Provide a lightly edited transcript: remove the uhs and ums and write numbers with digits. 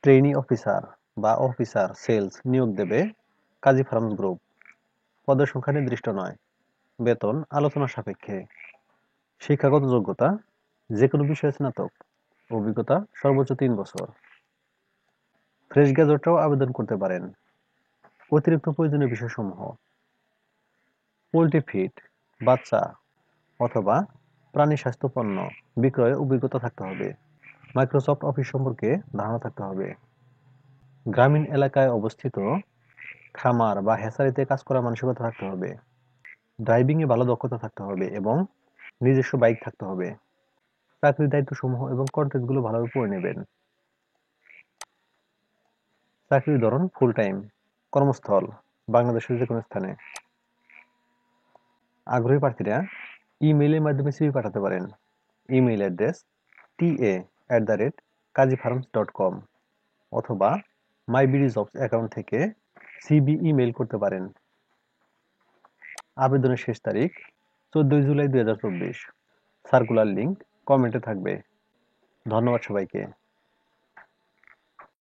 Trainee officer বা officer sales নিয়োগ দেবে কাজী ফার্মস গ্রুপ। পদের সংখ্যা নির্দিষ্ট নয়। বেতন আলোচনা সাপেক্ষে। শিক্ষাগত যোগ্যতা যেকোনো বিষয়ে স্নাতক। অভিজ্ঞতা সর্বোচ্চ ৩ বছর। ফ্রেশ গ্রাজুয়েটরাও আবেদন করতে পারেন। অতিরিক্ত প্রয়োজনীয় বিষয়সমূহ: পোল্ট্রি ফিড, বাচ্চা অথবা প্রাণী স্বাস্থ্য পণ্য বিক্রয়ে অভিজ্ঞতা থাকতে হবে। মাইক্রোসফট অফিস সম্পর্কে ধারণা থাকতে হবে। গ্রামীণ এলাকায় অবস্থিত খামার বা হ্যাচারিতে কাজ করার মানসিকতা থাকতে হবে। ড্রাইভিংয়ে ভালো দক্ষতা থাকতে হবে এবং নিজস্ব বাইক থাকতে হবে। চাকরির দায়িত্বসমূহ এবং কন্টেন্টগুলো ভালোভাবে পড়ে নেবেন। চাকরির ধরন ফুল টাইম। কর্মস্থল বাংলাদেশের যেকোনো স্থানে। আগ্রহী প্রার্থীরা ইমেইলের মাধ্যমে সিভি পাঠাতে পারেন। ইমেইল অ্যাড্রেস ta@kajifarms.com অথবা মাইবিডিজবস অ্যাকাউন্ট থেকে সিভি ইমেইল করতে পারেন। আবেদনের শেষ তারিখ 14 জুলাই 2024। সার্কুলার লিংক কমেন্টে থাকবে। ধন্যবাদ সবাইকে।